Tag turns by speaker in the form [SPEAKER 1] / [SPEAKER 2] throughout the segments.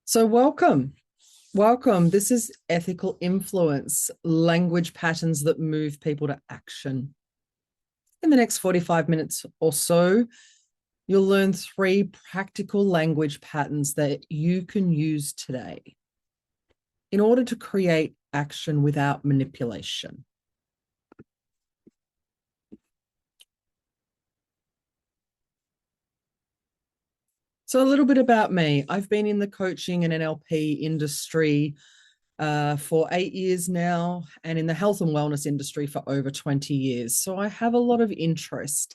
[SPEAKER 1] So welcome. This is Ethical Influence, language patterns that move people to action. In the next 45 minutes or so, you'll learn 3 practical language patterns that you can use today in order to create action without manipulation. So a little bit about me. I've been in the coaching and NLP industry for 8 years now, and in the health and wellness industry for over 20 years. So I have a lot of interest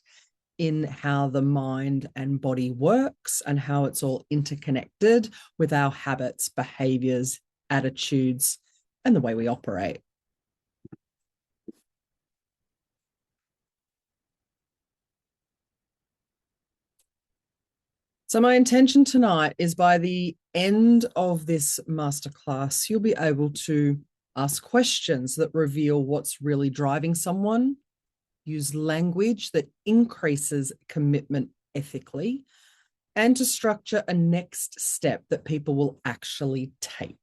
[SPEAKER 1] in how the mind and body works and how it's all interconnected with our habits, behaviors, attitudes, and the way we operate. So my intention tonight is by the end of this masterclass, you'll be able to ask questions that reveal what's really driving someone, use language that increases commitment ethically, and to structure a next step that people will actually take.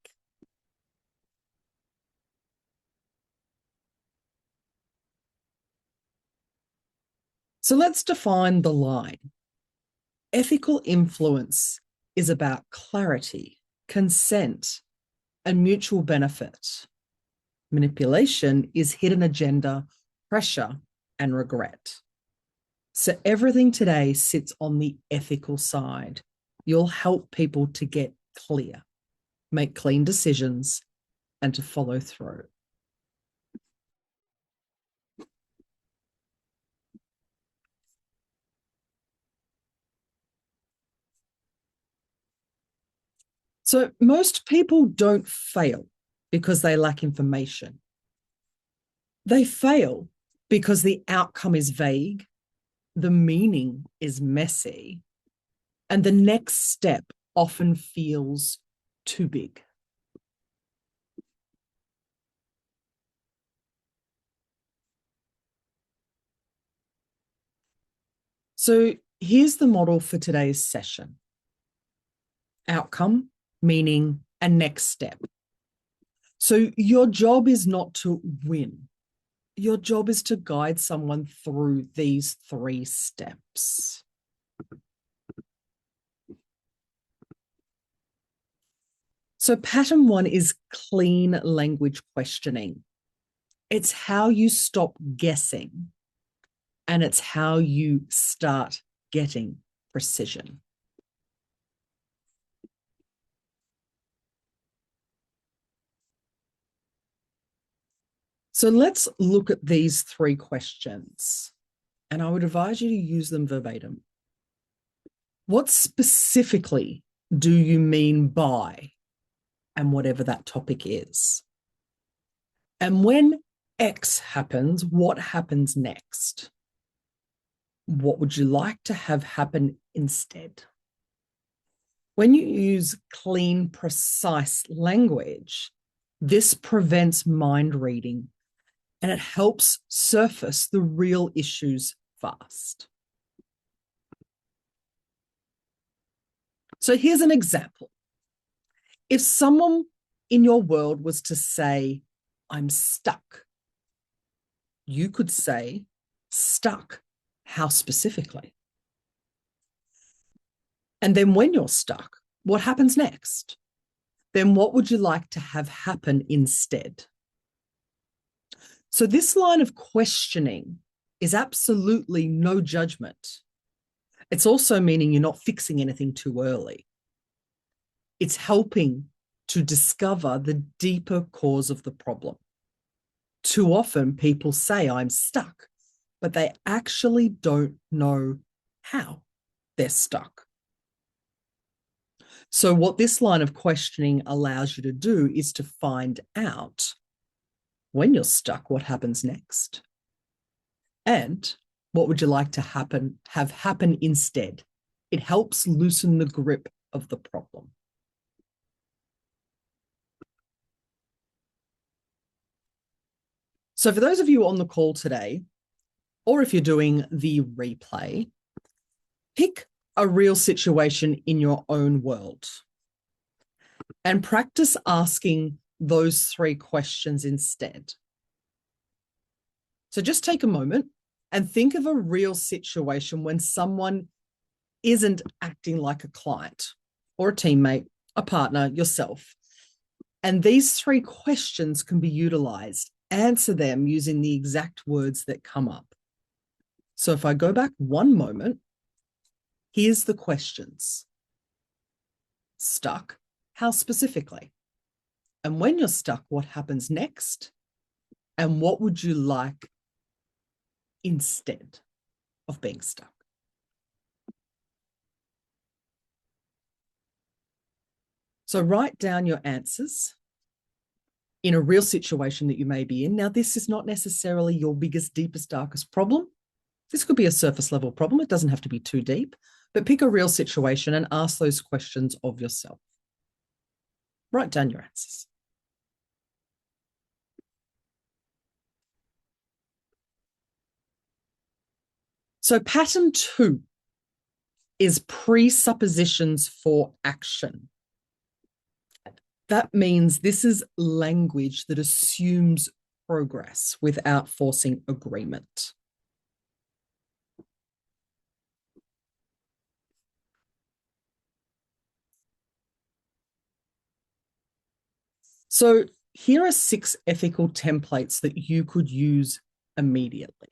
[SPEAKER 1] So let's define the line. Ethical influence is about clarity, consent, and mutual benefit. Manipulation is hidden agenda, pressure, and regret. So everything today sits on the ethical side. You'll help people to get clear, make clean decisions, and to follow through. So most people don't fail because they lack information. They fail because the outcome is vague, the meaning is messy, and the next step often feels too big. So here's the model for today's session. Outcome, meaning, and next step. So your job is not to win. Your job is to guide someone through these 3 steps. So pattern 1 is clean language questioning. It's how you stop guessing, and it's how you start getting precision. So let's look at these 3 questions, and I would advise you to use them verbatim. What specifically do you mean by, and whatever that topic is? And when X happens, what happens next? What would you like to have happen instead? When you use clean, precise language, this prevents mind reading, and it helps surface the real issues fast. So here's an example. If someone in your world was to say, I'm stuck, you could say, stuck, how specifically? And then when you're stuck, what happens next? Then what would you like to have happen instead? So this line of questioning is absolutely no judgment. It's also meaning you're not fixing anything too early. It's helping to discover the deeper cause of the problem. Too often people say, I'm stuck, but they actually don't know how they're stuck. So what this line of questioning allows you to do is to find out, when you're stuck, what happens next? And what would you like to have happen instead? It helps loosen the grip of the problem. So for those of you on the call today, or if you're doing the replay, pick a real situation in your own world. and practice asking those three questions instead. So just take a moment and think of a real situation when someone isn't acting like a client or a teammate, a partner, yourself. And these three questions can be utilized. Answer them using the exact words that come up. So if I go back one moment, here's the questions. Stuck, how specifically? And when you're stuck, what happens next? And what would you like instead of being stuck? So write down your answers in a real situation that you may be in. Now, this is not necessarily your biggest, deepest, darkest problem. This could be a surface level problem. It doesn't have to be too deep, but pick a real situation and ask those questions of yourself. Write down your answers. So pattern 2 is presuppositions for action. That means this is language that assumes progress without forcing agreement. So here are 6 ethical templates that you could use immediately.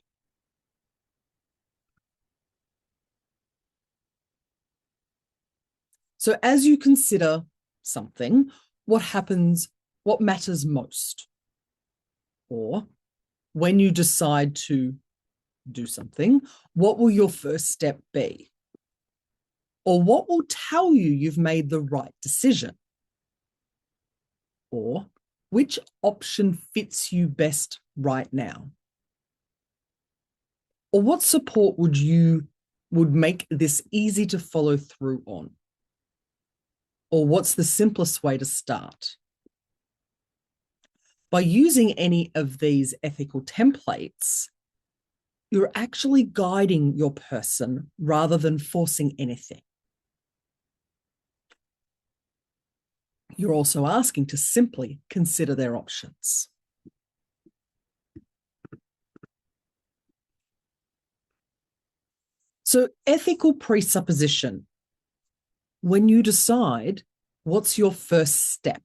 [SPEAKER 1] So as you consider something, what happens, what matters most? Or when you decide to do something, what will your first step be? Or what will tell you you've made the right decision? Or which option fits you best right now? Or what support would make this easy to follow through on? Or what's the simplest way to start? By using any of these ethical templates, you're actually guiding your person rather than forcing anything. You're also asking to simply consider their options. So, ethical presupposition. When you decide, what's your first step?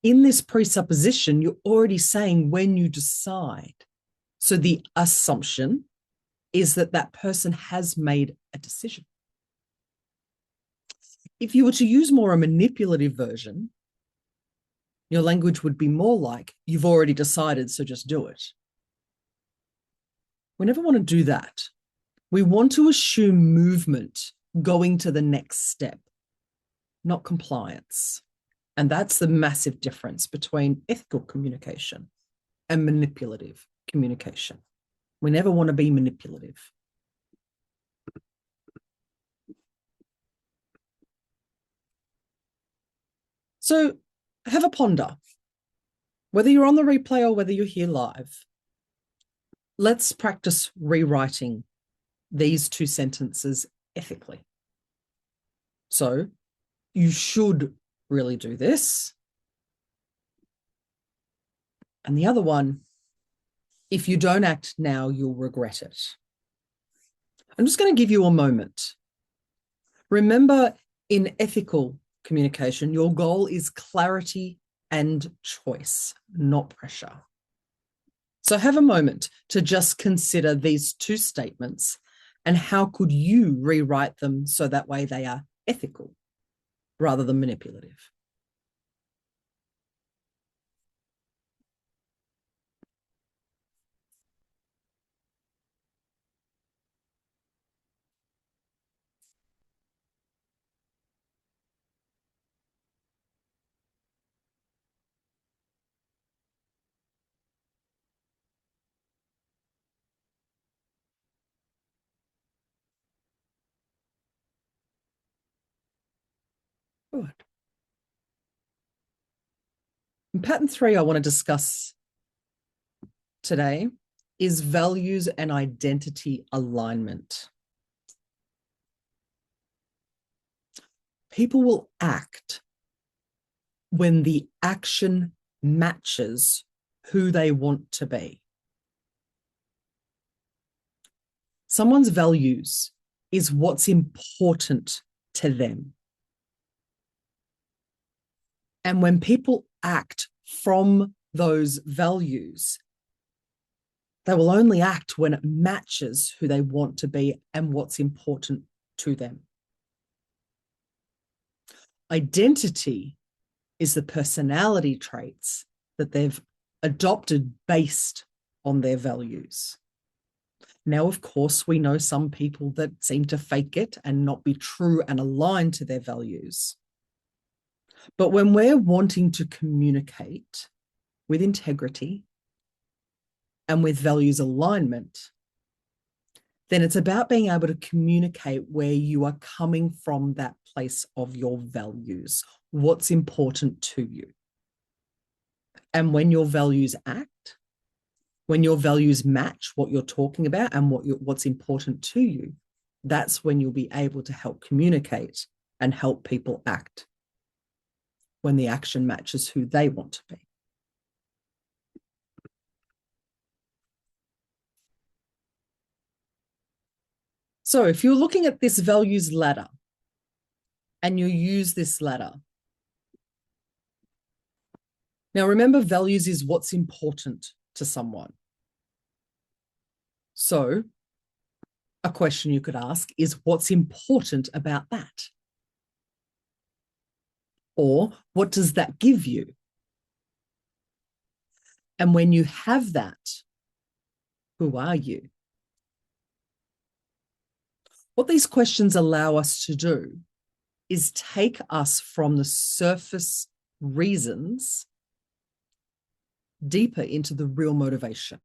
[SPEAKER 1] In this presupposition, you're already saying when you decide. So the assumption is that that person has made a decision. If you were to use more a manipulative version, your language would be more like, you've already decided, so just do it. We never want to do that. We want to assume movement going to the next step, not compliance. And that's the massive difference between ethical communication and manipulative communication. We never want to be manipulative. So have a ponder. Whether you're on the replay or whether you're here live, let's practice rewriting these 2 sentences ethically. So you should really do this. And the other one, if you don't act now, you'll regret it. I'm just going to give you a moment. Remember, in ethical communication, your goal is clarity and choice, not pressure. So have a moment to just consider these 2 statements and how could you rewrite them so that way they are ethical rather than manipulative. Good. And pattern 3 I want to discuss today is values and identity alignment. People will act when the action matches who they want to be. Someone's values is what's important to them. And when people act from those values, they will only act when it matches who they want to be and what's important to them. Identity is the personality traits that they've adopted based on their values. Now, of course, we know some people that seem to fake it and not be true and aligned to their values. But when we're wanting to communicate with integrity and with values alignment, then it's about being able to communicate where you are coming from, that place of your values, what's important to you. And when your values act, when your values match what you're talking about and what's important to you, that's when you'll be able to help communicate and help people act, when the action matches who they want to be. So if you're looking at this values ladder and you use this ladder, now remember, values is what's important to someone. So a question you could ask is, what's important about that? Or what does that give you? And when you have that, who are you? What these questions allow us to do is take us from the surface reasons deeper into the real motivation.